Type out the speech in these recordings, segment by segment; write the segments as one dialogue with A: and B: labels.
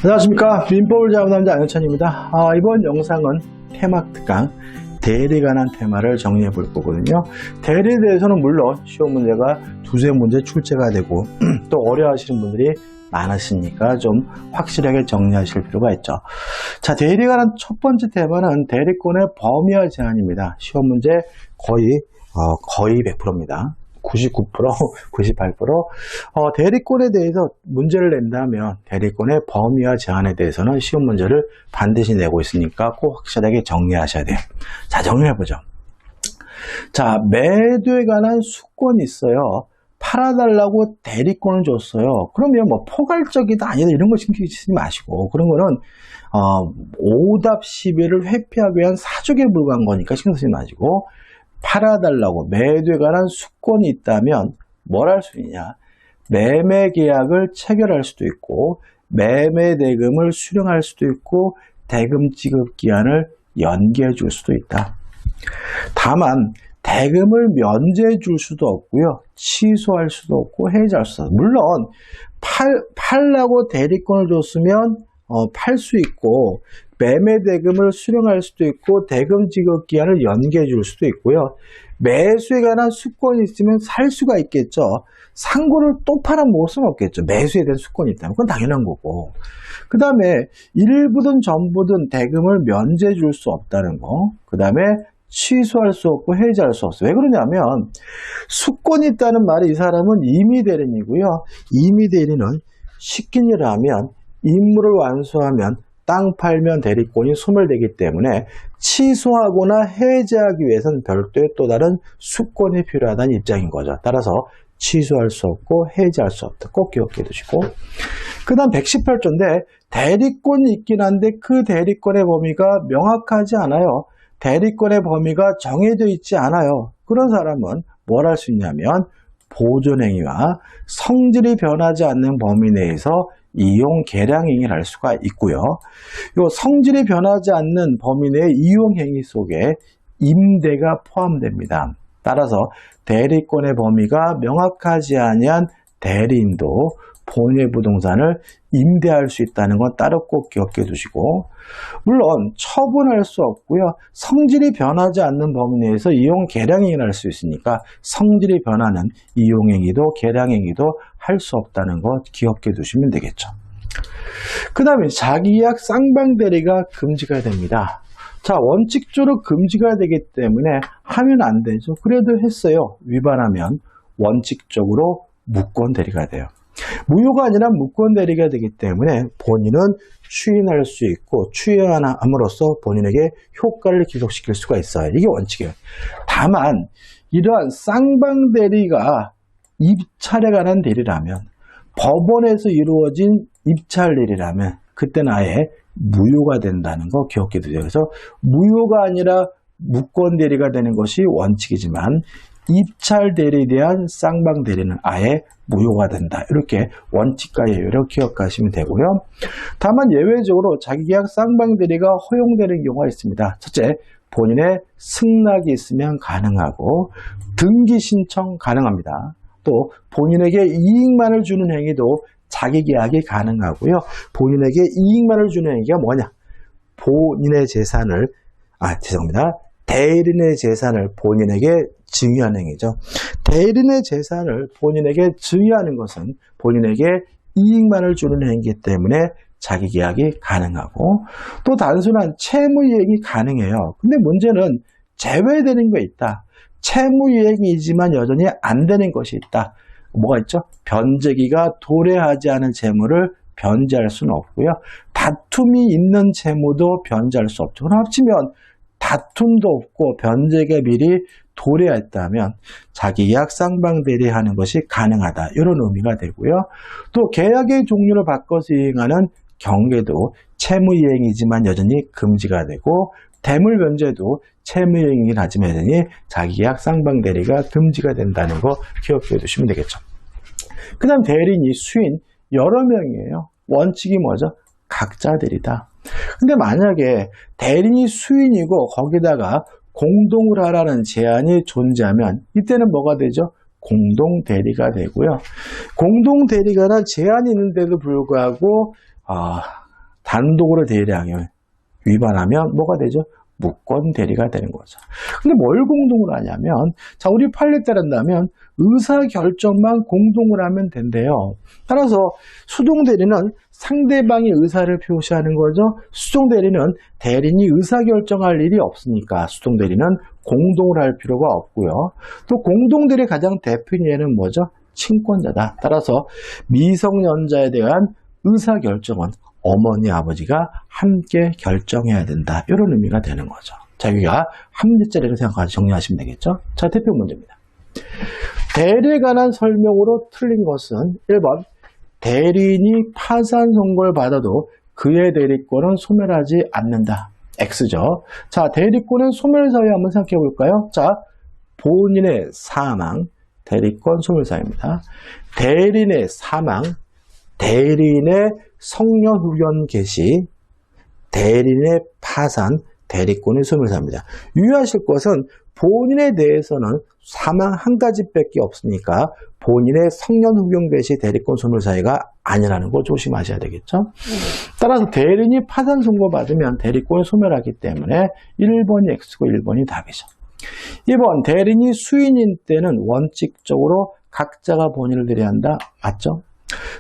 A: 안녕하십니까. 민법을 잡은 남자 안현찬입니다. 이번 영상은 테마 특강 대리에 관한 테마를 정리해 볼 거거든요. 대리에 대해서는 물론 시험 문제가 두세 문제 출제가 되고 또 어려워하시는 분들이 많으시니까 좀 확실하게 정리하실 필요가 있죠. 자, 대리에 관한 첫 번째 테마는 대리권의 범위와 제한입니다. 시험 문제 거의 100%입니다. 99%, 98%. 대리권에 대해서 문제를 낸다면 대리권의 범위와 제한에 대해서는 시험 문제를 반드시 내고 있으니까 꼭 확실하게 정리하셔야 돼요. 자, 정리해보죠. 자, 매도에 관한 수권이 있어요. 팔아달라고 대리권을 줬어요. 그러면 뭐 포괄적이다 아니다 이런 거 신경 쓰지 마시고, 그런 거는 오답 시비를 회피하기 위한 사족에 불과한 거니까 신경 쓰지 마시고, 팔아달라고 매도에 관한 수권이 있다면 뭘 할 수 있냐? 매매 계약을 체결할 수도 있고, 매매 대금을 수령할 수도 있고, 대금 지급 기한을 연기해 줄 수도 있다. 다만 대금을 면제해 줄 수도 없고요, 취소할 수도 없고, 해지할 수도 없고. 물론 팔라고 대리권을 줬으면 팔 수 있고, 매매 대금을 수령할 수도 있고, 대금 지급 기한을 연기해 줄 수도 있고요. 매수에 관한 수권이 있으면 살 수가 있겠죠. 상고를 또 팔아먹을 수는 없겠죠. 매수에 대한 수권이 있다면. 그건 당연한 거고. 그 다음에 일부든 전부든 대금을 면제해 줄 수 없다는 거. 그 다음에 취소할 수 없고 해지할 수 없어요. 왜 그러냐면 수권이 있다는 말이 이 사람은 임의대리인이고요. 임의대리는 시킨 일을 하면, 임무를 완수하면 땅 팔면 대리권이 소멸되기 때문에 취소하거나 해제하기 위해서는 별도의 또 다른 수권이 필요하다는 입장인 거죠. 따라서 취소할 수 없고 해제할 수 없다. 꼭 기억해 두시고, 그 다음 118조인데 대리권이 있긴 한데 그 대리권의 범위가 명확하지 않아요. 대리권의 범위가 정해져 있지 않아요. 그런 사람은 뭘 할 수 있냐면 보존행위와 성질이 변하지 않는 범위 내에서 이용 계량 행위를 할 수가 있고요. 요 성질이 변하지 않는 범위 내의 이용 행위 속에 임대가 포함됩니다. 따라서 대리권의 범위가 명확하지 아니한 대리인도 본인의 부동산을 임대할 수 있다는 건 따로 꼭 기억해 두시고, 물론 처분할 수 없고요, 성질이 변하지 않는 범위 내에서 이용 계량행위를 할 수 있으니까 성질이 변하는 이용행위도 계량행위도 할 수 없다는 거 기억해 두시면 되겠죠. 그 다음에 자기계약 쌍방대리가 금지가 됩니다. 자, 원칙적으로 금지가 되기 때문에 하면 안 되죠. 그래도 했어요. 위반하면 원칙적으로 무권대리가 돼요. 무효가 아니라 무권대리가 되기 때문에 본인은 추인할 수 있고, 추인함으로써 본인에게 효과를 기속시킬 수가 있어요. 이게 원칙이에요. 다만 이러한 쌍방대리가 입찰에 관한 대리라면, 법원에서 이루어진 입찰 대리라면 그때는 아예 무효가 된다는 거 기억해 두세요. 그래서 무효가 아니라 무권 대리가 되는 것이 원칙이지만 입찰 대리에 대한 쌍방 대리는 아예 무효가 된다. 이렇게 원칙과 예외를 기억하시면 되고요. 다만 예외적으로 자기계약 쌍방 대리가 허용되는 경우가 있습니다. 첫째, 본인의 승낙이 있으면 가능하고 등기 신청 가능합니다. 또 본인에게 이익만을 주는 행위도 자기계약이 가능하고요. 본인에게 이익만을 주는 행위가 뭐냐? 본인의 재산을, 대리인의 재산을 본인에게 증여하는 행위죠. 대리인의 재산을 본인에게 증여하는 것은 본인에게 이익만을 주는 행위이기 때문에 자기계약이 가능하고, 또 단순한 채무이행이 가능해요. 근데 문제는 제외되는 게 있다. 채무이행이지만 여전히 안 되는 것이 있다. 뭐가 있죠? 변제기가 도래하지 않은 채무를 변제할 수는 없고요. 다툼이 있는 채무도 변제할 수 없죠. 그럼 합치면 다툼도 없고 변제가 미리 도래했다면 자기계약 쌍방대리하는 것이 가능하다. 이런 의미가 되고요. 또 계약의 종류를 바꿔서 이행하는 경계도 채무이행이지만 여전히 금지가 되고, 대물 변제도 채무이행이긴 하지만 여전히 자기계약 쌍방대리가 금지가 된다는 거 기억해 두시면 되겠죠. 그 다음 대리인이 수인 여러 명이에요. 원칙이 뭐죠? 각자 대리다. 근데 만약에 대리인이 수인이고 거기다가 공동을 하라는 제한이 존재하면 이때는 뭐가 되죠? 공동대리가 되고요. 공동대리가 제한이 있는데도 불구하고 단독으로 대리행위를 위반하면 뭐가 되죠? 무권 대리가 되는 거죠. 근데 뭘 공동으로 하냐면, 자, 우리 판례에 따른다면 의사결정만 공동으로 하면 된대요. 따라서 수동대리는 상대방의 의사를 표시하는 거죠. 수동대리는 대리인이 의사결정할 일이 없으니까 수동대리는 공동으로 할 필요가 없고요. 또 공동대리의 가장 대표인 예는 뭐죠? 친권자다. 따라서 미성년자에 대한 의사결정은 어머니, 아버지가 함께 결정해야 된다. 이런 의미가 되는 거죠. 자, 여기가 합리자리로 생각하시 정리하시면 되겠죠. 자, 대표 문제입니다. 대리에 관한 설명으로 틀린 것은 1번 대리인이 파산 선고를 받아도 그의 대리권은 소멸하지 않는다. X죠. 자, 대리권은 소멸 사유 한번 생각해 볼까요? 자, 본인의 사망, 대리권 소멸 사유입니다. 대리인의 사망, 대리인의 성년 후견 개시, 대리인의 파산, 대리권의 소멸사입니다. 유의하실 것은 본인에 대해서는 사망 한 가지밖에 없으니까 본인의 성년 후견 개시, 대리권 소멸 사유가 아니라는 거 조심하셔야 되겠죠. 따라서 대리인이 파산 선고받으면 대리권을 소멸하기 때문에 1번이 X고 1번이 답이죠. 2번 대리인이 수인인 때는 원칙적으로 각자가 본인을 대리해야 한다. 맞죠?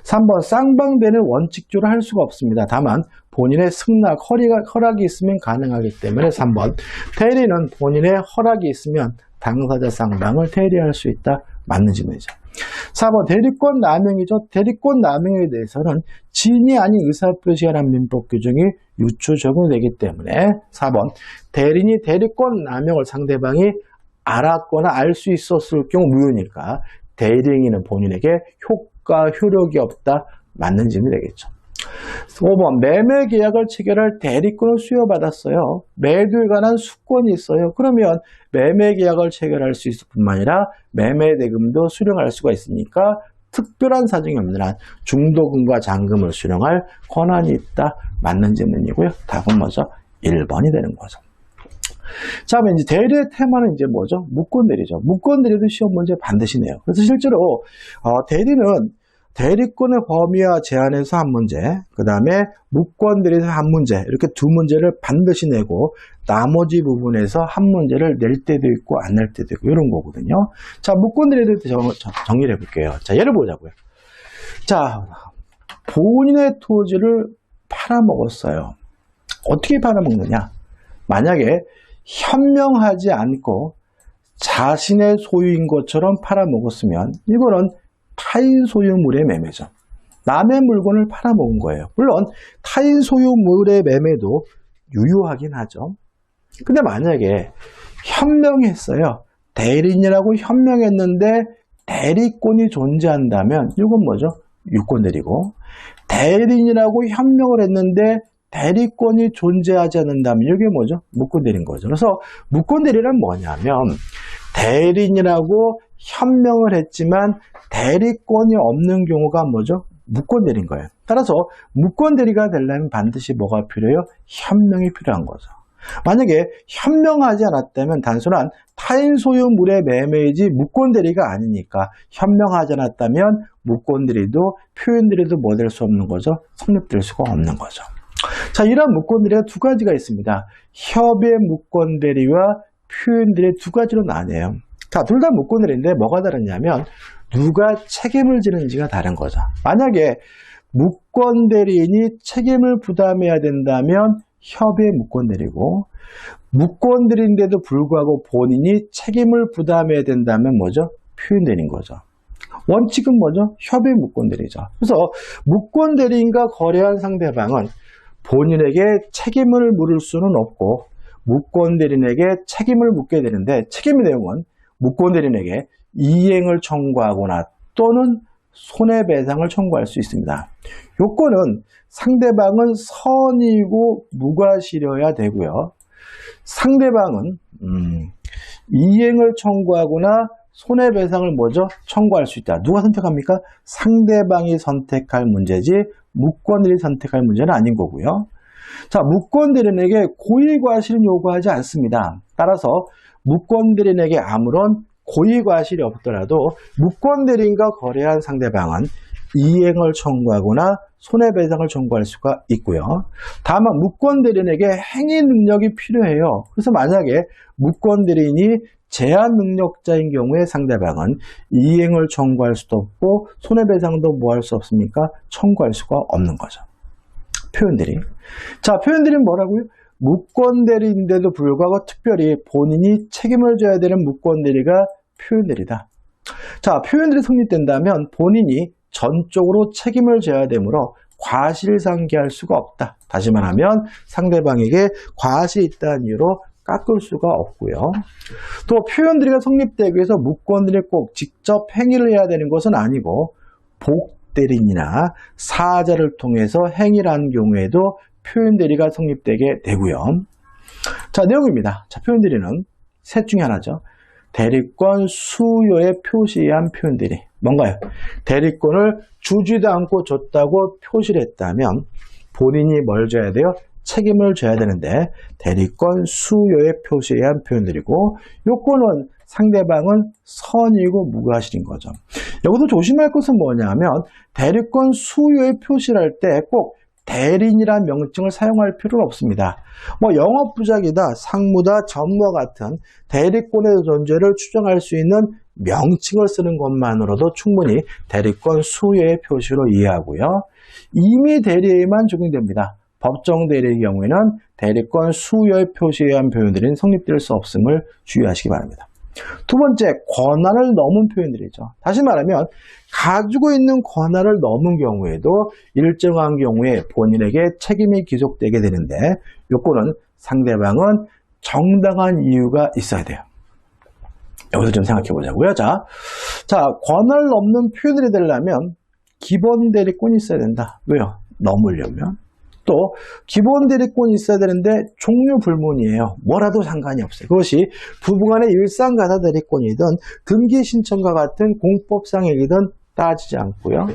A: 3번 쌍방대는 원칙적으로 할 수가 없습니다. 다만 본인의 승낙, 허락이 있으면 가능하기 때문에 3번 대리는 본인의 허락이 있으면 당사자 쌍방을 대리할 수 있다. 맞는 질문이죠. 4번 대리권 남용이죠. 대리권 남용에 대해서는 지인이 아닌 의사표시라는 민법 규정이 유추 적용되기 때문에 4번 대리인이 대리권 남용을 상대방이 알았거나 알 수 있었을 경우 무효니까 대리인은 본인에게 효력이 없다. 맞는 질문이 되겠죠. 5번 매매 계약을 체결할 대리권을 수여받았어요. 매도에 관한 수권이 있어요. 그러면 매매 계약을 체결할 수 있을 뿐만 아니라 매매 대금도 수령할 수가 있으니까 특별한 사정이 없는 한 중도금과 잔금을 수령할 권한이 있다. 맞는 질문이고요. 답은 뭐죠? 1번이 되는 거죠. 자, 그러면 이제 대리의 테마는 이제 뭐죠? 무권대리죠. 무권대리도 시험 문제 반드시 내요. 그래서 실제로 대리는 대리권의 범위와 제한에서 한 문제, 그 다음에 무권대리에서 한 문제, 이렇게 두 문제를 반드시 내고 나머지 부분에서 한 문제를 낼 때도 있고 안 낼 때도 있고 이런 거거든요. 자, 무권대리에 대해서 정리를 해볼게요. 자, 예를 보자고요. 자, 본인의 토지를 팔아먹었어요. 어떻게 팔아먹느냐? 만약에 현명하지 않고 자신의 소유인 것처럼 팔아먹었으면 이거는 타인 소유물의 매매죠. 남의 물건을 팔아먹은 거예요. 물론 타인 소유물의 매매도 유효하긴 하죠. 근데 만약에 현명했어요. 대리인이라고 현명했는데 대리권이 존재한다면 이건 뭐죠? 유권대리고, 대리인이라고 현명을 했는데 대리권이 존재하지 않는다면 이게 뭐죠? 무권대리인 거죠. 그래서 무권대리란 뭐냐면 대리인이라고 현명을 했지만 대리권이 없는 경우가 뭐죠? 무권대리인 거예요. 따라서 무권대리가 되려면 반드시 뭐가 필요해요? 현명이 필요한 거죠. 만약에 현명하지 않았다면 단순한 타인 소유물의 매매이지 무권대리가 아니니까 현명하지 않았다면 무권대리도 표현대리도 뭐 될 수 없는 거죠? 성립될 수가 없는 거죠. 자, 이러한 무권대리가 두 가지가 있습니다. 협의 무권대리와 표현대리 두 가지로 나뉘어요. 자, 둘 다 무권대리인데 뭐가 다르냐면 누가 책임을 지는지가 다른 거죠. 만약에 무권대리인이 책임을 부담해야 된다면 협의 무권대리고, 무권대리인데도 불구하고 본인이 책임을 부담해야 된다면 뭐죠? 표현대리인 거죠. 원칙은 뭐죠? 협의 무권대리죠. 그래서 무권대리인과 거래한 상대방은 본인에게 책임을 물을 수는 없고 무권대리인에게 책임을 묻게 되는데 책임의 내용은 무권대리인에게 이행을 청구하거나 또는 손해배상을 청구할 수 있습니다. 요건은 상대방은 선이고 무과실이어야 되고요. 상대방은 이행을 청구하거나 손해배상을 뭐죠? 청구할 수 있다. 누가 선택합니까? 상대방이 선택할 문제지 무권대리인이 선택할 문제는 아닌 거고요. 자, 무권대리인에게 고의과실은 요구하지 않습니다. 따라서 무권대리인에게 아무런 고의과실이 없더라도 무권대리인과 거래한 상대방은 이행을 청구하거나 손해배상을 청구할 수가 있고요. 다만 무권대리인에게 행위 능력이 필요해요. 그래서 만약에 무권대리인이 제한 능력자인 경우에 상대방은 이행을 청구할 수도 없고 손해배상도 뭐 할 수 없습니까? 청구할 수가 없는 거죠. 표현들이. 자, 표현들이 뭐라고요? 무권대리인데도 불구하고 특별히 본인이 책임을 져야 되는 무권대리가 표현들이다. 자, 표현들이 성립된다면 본인이 전적으로 책임을 져야 되므로 과실상계할 수가 없다. 다시 말하면 상대방에게 과실이 있다는 이유로 깎을 수가 없고요. 또 표현들이가 성립되기 위해서 무권들이 꼭 직접 행위를 해야 되는 것은 아니고 복대리인이나 사자를 통해서 행위를 하는 경우에도 표현대리가 성립되게 되고요. 자, 내용입니다. 자, 표현대리는 셋 중에 하나죠. 대리권 수요에 표시한 표현대리. 뭔가요? 대리권을 주지도 않고 줬다고 표시를 했다면 본인이 뭘 져야 돼요? 책임을 져야 되는데 대리권 수요에 표시한 표현들이고 요건은 상대방은 선이고 무과실인 거죠. 여기서 조심할 것은 뭐냐면 대리권 수요에 표시를 할 때 꼭 대리인이라는 명칭을 사용할 필요는 없습니다. 뭐 영업부작이다, 상무다, 전무와 같은 대리권의 존재를 추정할 수 있는 명칭을 쓰는 것만으로도 충분히 대리권 수요의 표시로 이해하고요. 임의 대리에만 적용됩니다. 법정 대리의 경우에는 대리권 수요의 표시에 의한 표현들은 성립될 수 없음을 주의하시기 바랍니다. 두 번째, 권한을 넘은 표현들이죠. 다시 말하면 가지고 있는 권한을 넘은 경우에도 일정한 경우에 본인에게 책임이 기속되게 되는데 요거는 상대방은 정당한 이유가 있어야 돼요. 여기서 좀 생각해 보자고요. 자, 권한을 넘는 표현들이 되려면 기본 대리권이 있어야 된다. 왜요? 넘으려면. 또 기본 대리권이 있어야 되는데 종류 불문이에요. 뭐라도 상관이 없어요. 그것이 부부간의 일상가사 대리권이든 등기 신청과 같은 공법상 얘기든 따지지 않고요.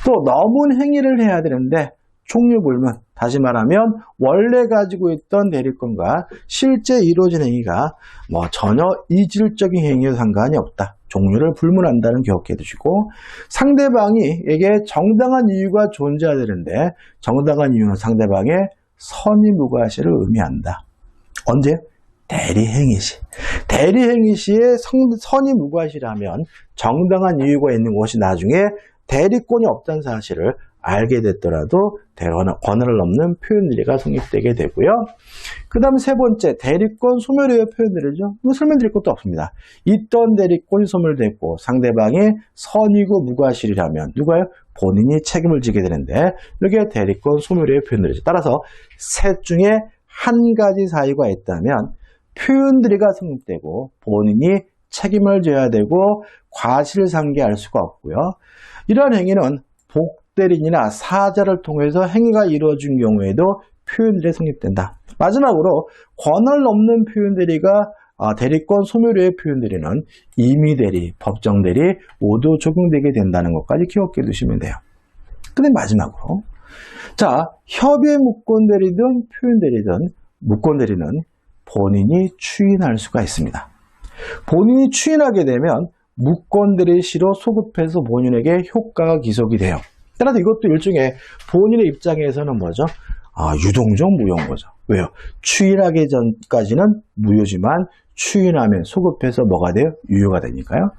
A: 또 넘은 행위를 해야 되는데 종류 불문. 다시 말하면 원래 가지고 있던 대리권과 실제 이루어진 행위가 뭐 전혀 이질적인 행위와 상관이 없다. 종류를 불문한다는 기억해 두시고 상대방에게 정당한 이유가 존재해야 되는데 정당한 이유는 상대방의 선의 무과실을 의미한다. 언제? 대리행위 시. 대리행위 시에 선의 무과실하면 정당한 이유가 있는 것이 나중에 대리권이 없다는 사실을 알게 됐더라도 권한을 넘는 표현들이가 성립되게 되고요. 그 다음 세 번째, 대리권 소멸의 표현들이죠. 이거 설명드릴 것도 없습니다. 있던 대리권이 소멸됐고 상대방의 선이고 무과실이라면 누가요? 본인이 책임을 지게 되는데 여기에 대리권 소멸의 표현들이죠. 따라서 셋 중에 한 가지 사유가 있다면 표현들이가 성립되고 본인이 책임을 져야 되고 과실상계할 수가 없고요. 이러한 행위는 복대리인이나 사자를 통해서 행위가 이루어진 경우에도 표현들이 성립된다. 마지막으로 권한을 넘는 표현대리가 대리권 소멸의 표현대리는 임의대리, 법정대리 모두 적용되게 된다는 것까지 기억해 두시면 돼요. 근데 마지막으로 자, 협의 무권대리든 표현대리든 무권대리는 본인이 추인할 수가 있습니다. 본인이 추인하게 되면 무권대리 시로 소급해서 본인에게 효과가 기속이 돼요. 따라서 이것도 일종의 본인의 입장에서는 뭐죠? 유동적 무효인 거죠. 왜요? 추인하기 전까지는 무효지만 추인하면 소급해서 뭐가 돼요? 유효가 되니까요.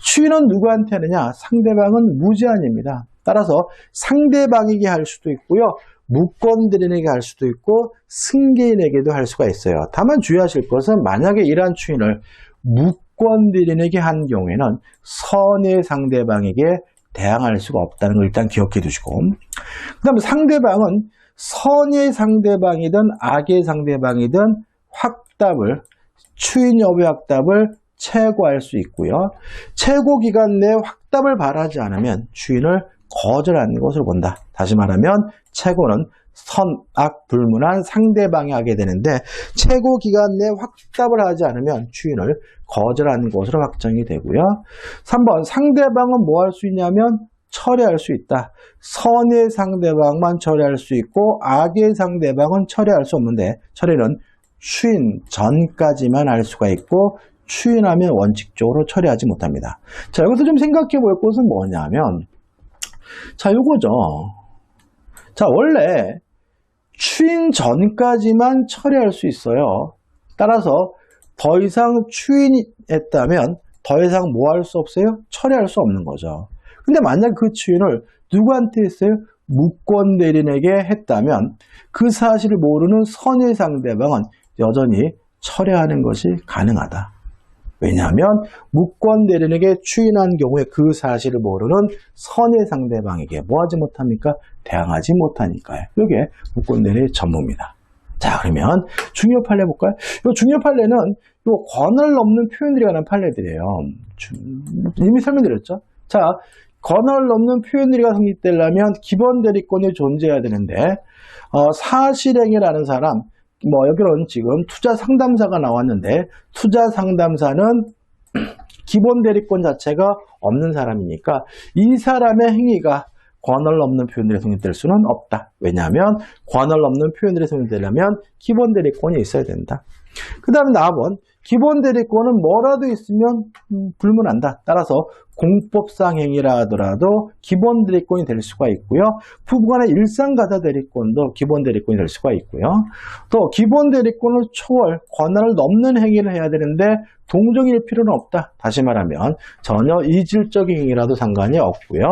A: 추인은 누구한테 하느냐? 상대방은 무제한입니다. 따라서 상대방에게 할 수도 있고요. 무권대리인에게 할 수도 있고 승계인에게도 할 수가 있어요. 다만 주의하실 것은 만약에 이러한 추인을 무권대리인에게 한 경우에는 선의 상대방에게 대항할 수가 없다는 걸 일단 기억해 두시고 그 다음에 상대방은 선의 상대방이든 악의 상대방이든 추인 여부의 확답을 최고할 수 있고요. 최고 기간 내에 확답을 바라지 않으면 추인을 거절하는 것으로 본다. 다시 말하면 최고는 선악 불문한 상대방이 하게 되는데 최고 기간 내에 확답을 하지 않으면 추인을 거절하는 것으로 확정이 되고요. 3번 상대방은 뭐 할 수 있냐면 철회할 수 있다. 선의 상대방만 철회할 수 있고 악의 상대방은 철회할 수 없는데 철회는 추인 전까지만 할 수가 있고 추인하면 원칙적으로 철회하지 못합니다. 자, 여기서 좀 생각해 볼 것은 뭐냐면 자, 요거죠. 자, 원래 추인 전까지만 처리할 수 있어요. 따라서 더 이상 추인했다면 더 이상 뭐 할 수 없어요? 처리할 수 없는 거죠. 근데 만약 그 추인을 누구한테 했어요? 무권 대리인에게 했다면 그 사실을 모르는 선의 상대방은 여전히 철회하는 것이 가능하다. 왜냐하면 무권 대리인에게 추인한 경우에 그 사실을 모르는 선의 상대방에게 뭐 하지 못합니까? 대항하지 못하니까요. 이게 무권 대리의 전부입니다. 자, 그러면 중요 판례 볼까요? 이 중요 판례는 이 권한을 넘는 표현들이 관한 판례들이에요. 이미 설명드렸죠? 자, 권한을 넘는 표현들이가 성립되려면 기본 대리권이 존재해야 되는데 사실행위라는 사람, 여기는 지금 투자 상담사가 나왔는데 투자 상담사는 기본 대리권 자체가 없는 사람이니까 이 사람의 행위가 권한을 넘는 표현들이 성립될 수는 없다. 왜냐하면 권한을 넘는 표현들이 성립되려면 기본 대리권이 있어야 된다. 그 다음에 4번 기본 대리권은 뭐라도 있으면 불문한다. 따라서 공법상 행위라 하더라도 기본 대리권이 될 수가 있고요. 부부간의 일상가사 대리권도 기본 대리권이 될 수가 있고요. 또 기본 대리권을 초월 권한을 넘는 행위를 해야 되는데 동정일 필요는 없다. 다시 말하면 전혀 이질적인 행위라도 상관이 없고요.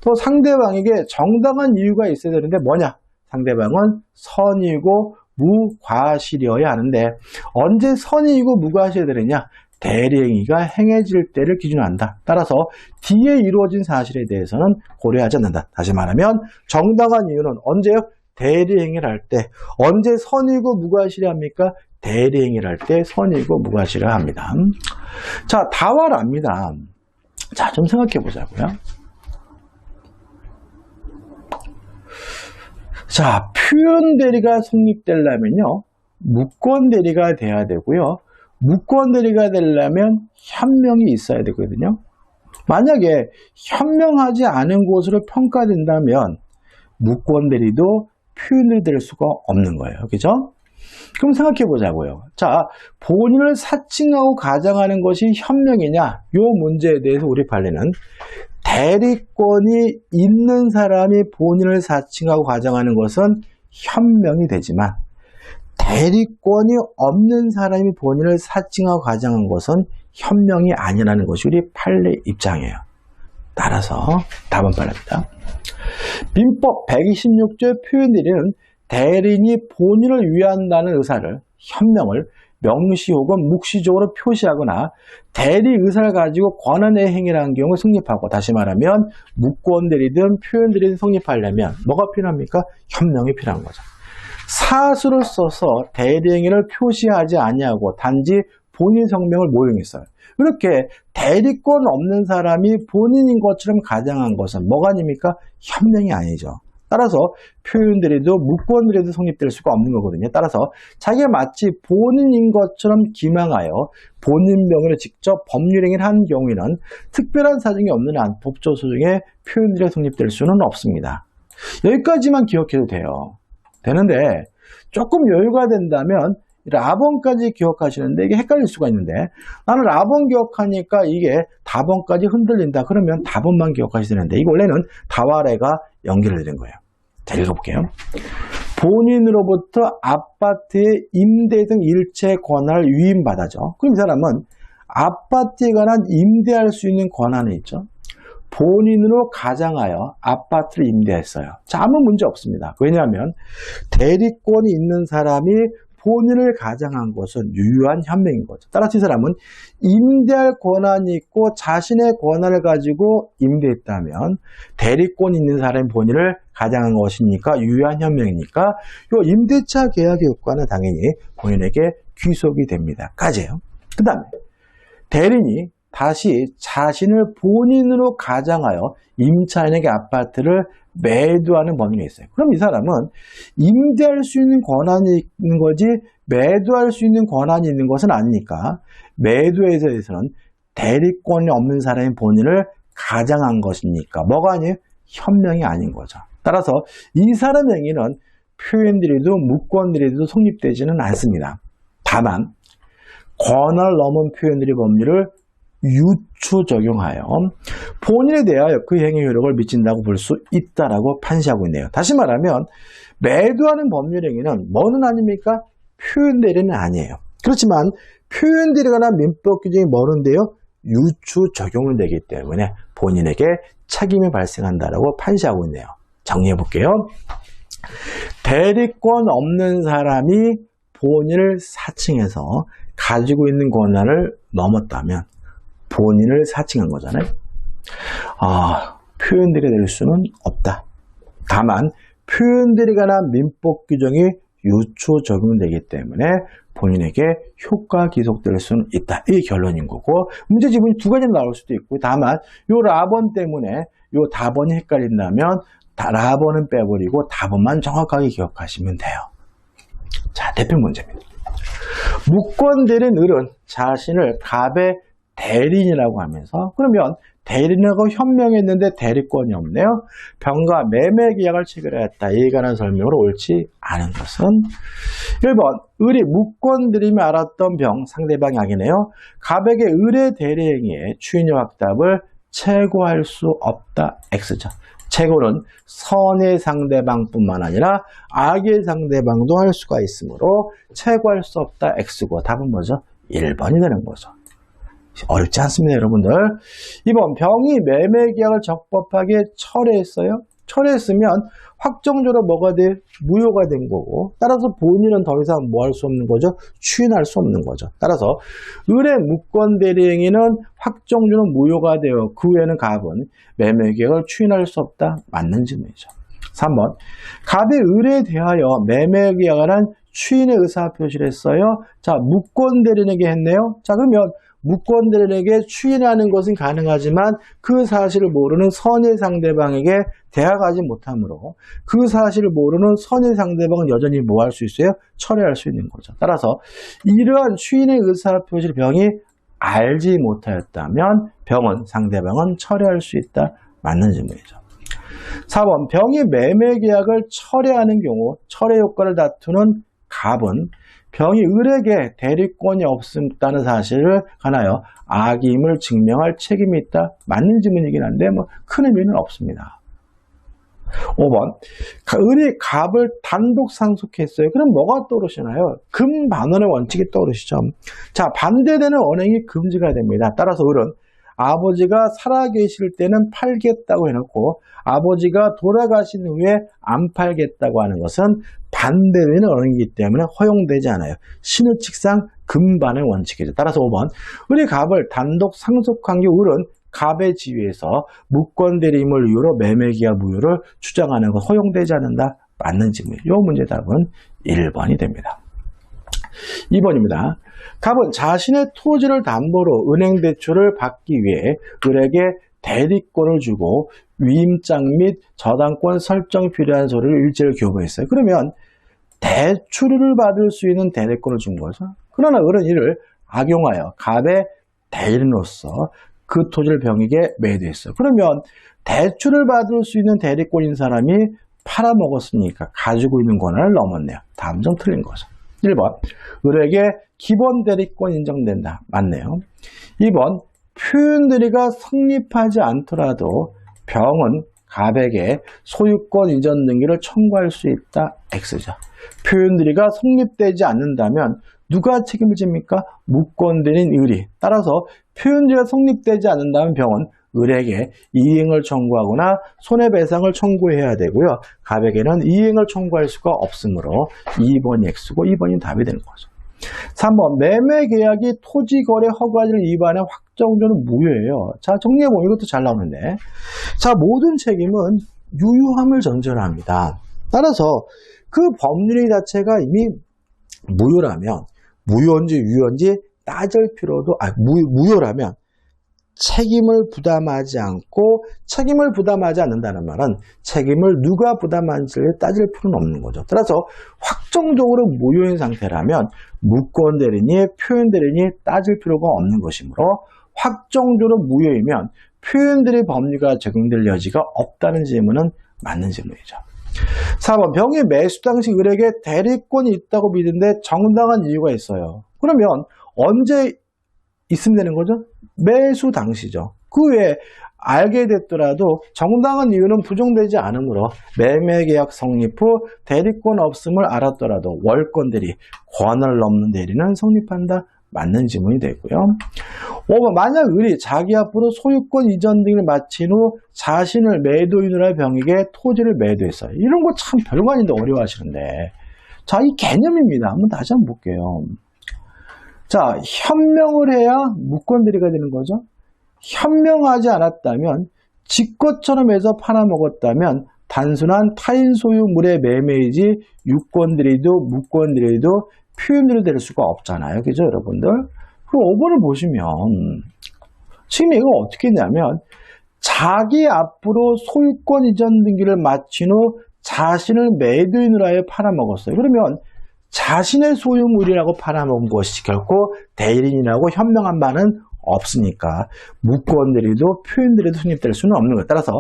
A: 또 상대방에게 정당한 이유가 있어야 되는데 뭐냐? 상대방은 선이고 무과실이어야 하는데 언제 선이고 무과실이 되느냐? 대리행위가 행해질 때를 기준한다. 따라서 뒤에 이루어진 사실에 대해서는 고려하지 않는다. 다시 말하면 정당한 이유는 언제요? 대리행위를 할 때. 언제 선이고 무과실이 합니까? 대리행위를 할 때 선이고 무과실을 합니다. 자, 다와랍니다. 자, 좀 생각해 보자고요. 자, 표현 대리가 성립되려면요. 무권 대리가 돼야 되고요. 무권 대리가 되려면 현명이 있어야 되거든요. 만약에 현명하지 않은 곳으로 평가된다면 무권 대리도 표현이 될 수가 없는 거예요. 그죠? 그럼 생각해 보자고요. 자, 본인을 사칭하고 가장하는 것이 현명이냐? 이 문제에 대해서 우리 판례는 대리권이 있는 사람이 본인을 사칭하고 가장하는 것은 현명이 되지만 대리권이 없는 사람이 본인을 사칭하고 가장한 것은 현명이 아니라는 것이 우리 판례 입장이에요. 따라서 답은 판례입니다. 민법 126조의 표현들은 대리인이 본인을 위한다는 의사를, 현명을 명시 혹은 묵시적으로 표시하거나 대리 의사를 가지고 권한의 행위라는 경우 성립하고, 다시 말하면 무권 대리든 표현 대리든 성립하려면 뭐가 필요합니까? 현명이 필요한 거죠. 사수를 써서 대리행위를 표시하지 아니하고 단지 본인 성명을 모용했어요. 이렇게 대리권 없는 사람이 본인인 것처럼 가장한 것은 뭐가 아닙니까? 현명이 아니죠. 따라서 표현들에도 무권들에도 성립될 수가 없는 거거든요. 따라서 자기가 마치 본인인 것처럼 기망하여 본인 명의로 직접 법률행위를 한 경우에는 특별한 사정이 없는 한 법조소송에 표현들에 성립될 수는 없습니다. 여기까지만 기억해도 돼요. 되는데 조금 여유가 된다면 라번까지 기억하시는데 이게 헷갈릴 수가 있는데, 나는 라번 기억하니까 이게 다번까지 흔들린다. 그러면 다번만 기억하시는데 이거 원래는 다와래가 연결되는 거예요. 자, 읽어볼게요. 본인으로부터 아파트의 임대 등 일체 권한을 위임받아죠. 그럼 이 사람은 아파트에 관한 임대할 수 있는 권한이 있죠. 본인으로 가장하여 아파트를 임대했어요. 자, 아무 문제 없습니다. 왜냐하면 대리권이 있는 사람이 본인을 가장한 것은 유효한 현명인 거죠. 따라서 이 사람은 임대할 권한이 있고 자신의 권한을 가지고 임대했다면 대리권이 있는 사람이 본인을 가장한 것이니까 유효한 현명이니까 이 임대차 계약의 효과는 당연히 본인에게 귀속이 됩니다. 까지예요. 그 다음에 대리인이 다시 자신을 본인으로 가장하여 임차인에게 아파트를 매도하는 법률이 있어요. 그럼 이 사람은 임대할 수 있는 권한이 있는 거지 매도할 수 있는 권한이 있는 것은 아니니까 매도에 대해서는 대리권이 없는 사람이 본인을 가장한 것이니까 뭐가 아니에요? 현명이 아닌 거죠. 따라서 이 사람의 행위는 표현들에도 무권들에도 성립되지는 않습니다. 다만 권한을 넘은 표현들의 법률을 유추 적용하여 본인에 대하여 그 행위 효력을 미친다고 볼 수 있다라고 판시하고 있네요. 다시 말하면 매도하는 법률행위는 뭐는 아닙니까? 표현대리는 아니에요. 그렇지만 표현대리거나 민법 규정이 뭐는데요? 유추 적용은 되기 때문에 본인에게 책임이 발생한다라고 판시하고 있네요. 정리해 볼게요. 대리권 없는 사람이 본인을 사칭해서 가지고 있는 권한을 넘었다면 본인을 사칭한 거잖아요. 표현대리 될 수는 없다. 다만 표현대리거나 민법 규정이 유추 적용되기 때문에 본인에게 효과 기속될 수는 있다. 이 결론인 거고, 문제 지문이 두 가지나 나올 수도 있고, 다만 요 라번 때문에 요 답원이 헷갈린다면 라번은 빼버리고 답원만 정확하게 기억하시면 돼요. 자, 대표 문제입니다. 무권대리인 을은 자신을 갑의 대리인이라고 하면서, 그러면 대리인하고 현명했는데 대리권이 없네요. 병과 매매 계약을 체결하였다. 이에 관한 설명으로 옳지 않은 것은 1번 을이 무권대리임을 알았던 병 상대방이 악이네요. 갑에게 을의 대리행위에 추인의 확답을 채고할 수 없다. X죠. 채고는 선의 상대방뿐만 아니라 악의 상대방도 할 수가 있으므로 채고할 수 없다. X고 답은 뭐죠? 1번이 되는 거죠. 어렵지 않습니다, 여러분들. 2번 병이 매매 계약을 적법하게 철회했어요. 철회했으면 확정적으로 뭐가 돼? 무효가 된 거고, 따라서 본인은 더 이상 뭐 할 수 없는 거죠? 추인할 수 없는 거죠. 따라서 을의 무권 대리행위는 확정적으로 무효가 되어 그 후에는 갑은 매매 계약을 추인할 수 없다. 맞는 질문이죠. 3번 갑이 을에 대하여 매매 계약을 한 추인의 의사 표시를 했어요. 자, 무권 대리인에게 했네요. 자, 그러면 무권대리인에게 추인하는 것은 가능하지만 그 사실을 모르는 선의 상대방에게 대항하지 못하므로 그 사실을 모르는 선의 상대방은 여전히 뭐 할 수 있어요? 철회할 수 있는 거죠. 따라서 이러한 추인의 의사표시를 병이 알지 못하였다면 병은 상대방은 철회할 수 있다. 맞는 질문이죠. 4번 병이 매매 계약을 철회하는 경우 철회 효과를 다투는 갑은 병이 을에게 대리권이 없다는 사실을 관하여 악임을 증명할 책임이 있다. 맞는 질문이긴 한데 큰 의미는 없습니다. 5번 을이 갑을 단독 상속했어요. 그럼 뭐가 떠오르시나요? 금반원의 원칙이 떠오르시죠. 자, 반대되는 언행이 금지가 됩니다. 따라서 을은 아버지가 살아계실 때는 팔겠다고 해놓고 아버지가 돌아가신 후에 안 팔겠다고 하는 것은 반대되는 언행이기 때문에 허용되지 않아요. 신의칙상 금반의 원칙이죠. 따라서 5번 을이 갑을 단독 상속한 경우 을은 갑의 지위에서 무권대리임을 이유로 매매계약 무효를 주장하는 것 허용되지 않는다. 맞는 질문이에요. 이 문제 답은 1번이 됩니다. 2번입니다. 갑은 자신의 토지를 담보로 은행 대출을 받기 위해 을에게 대리권을 주고 위임장 및 저당권 설정이 필요한 서류를 일제를 교부했어요. 그러면 대출을 받을 수 있는 대리권을 준 거죠. 그러나 을은 이를 악용하여 갑의 대리인으로서 그 토지를 병에게 매도했어요. 그러면 대출을 받을 수 있는 대리권인 사람이 팔아먹었으니까 가지고 있는 권한을 넘었네요. 다음 점 틀린 거죠. 1번 을에게 기본 대리권 인정된다. 맞네요. 2번 표현대리가 성립하지 않더라도 병은 갑에게 소유권 이전 등기를 청구할 수 있다. X죠. 표현대리가 성립되지 않는다면 누가 책임을 집니까? 무권대리인 을이. 따라서 표현대리가 성립되지 않는다면 병은 을에게 이행을 청구하거나 손해배상을 청구해야 되고요. 갑에게는 이행을 청구할 수가 없으므로 2번이 X고 2번이 답이 되는 거죠. 3번 매매계약이 토지거래 허가를 위반해 확정적으로 무효예요. 자, 정리해보면 이것도 잘 나오는데, 자, 모든 책임은 유효함을 전제로 합니다. 따라서 그 법률 자체가 이미 무효라면 무효인지 유효인지 따질 필요도 무효라면 책임을 부담하지 않고 책임을 부담하지 않는다는 말은 책임을 누가 부담하는지를 따질 필요는 없는 거죠. 따라서 확정적으로 무효인 상태라면 무권대리인이 표현대리인이 따질 필요가 없는 것이므로 확정적으로 무효이면 표현대리 법리가 적용될 여지가 없다는 질문은 맞는 질문이죠. 4번 병이 매수 당시 을에게 대리권이 있다고 믿는데 정당한 이유가 있어요. 그러면 언제 있으면 되는 거죠? 매수 당시죠. 그 외에 알게 됐더라도 정당한 이유는 부정되지 않으므로 매매계약 성립 후 대리권 없음을 알았더라도 월권 대리, 권을 넘는 대리는 성립한다. 맞는 지문이 되고요. 5번 만약 을이 자기 앞으로 소유권 이전 등을 마친 후 자신을 매도인으로 할 병에게 토지를 매도했어요. 이런 거 참 별거 아닌데 어려워하시는데 자, 이 개념입니다. 한번 다시 한번 볼게요. 자, 현명을 해야 무권대리가 되는 거죠. 현명하지 않았다면 지것처럼 해서 팔아먹었다면 단순한 타인 소유물의 매매이지 유권대리도 무권대리도 표현대로 될 수가 없잖아요. 그죠, 여러분들? 그 5번을 보시면 지금 이거 어떻게 했냐면 자기 앞으로 소유권 이전 등기를 마친 후 자신을 매도인으로 하여 팔아먹었어요. 그러면 자신의 소유물이라고 팔아먹은 것이 결코 대리인이라고 현명한 바는 없으니까 무권대리도 표현대리도 성립될 수는 없는 거예요. 따라서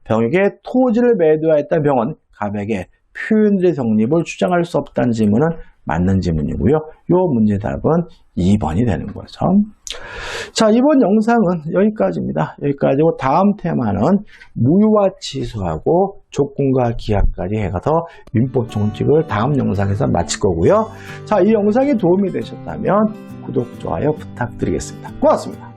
A: 병에게 토지를 매도하였다는 병은 갑에게 표현대리 성립을 주장할 수 없다는 지문은 맞는 지문이고요. 이 문제 답은 2번이 되는 거죠. 자, 이번 영상은 여기까지입니다. 여기까지고 다음 테마는 무효와 취소하고 조건과 기한까지 해가서 민법 총칙을 다음 영상에서 마칠 거고요. 자, 이 영상이 도움이 되셨다면 구독, 좋아요 부탁드리겠습니다. 고맙습니다.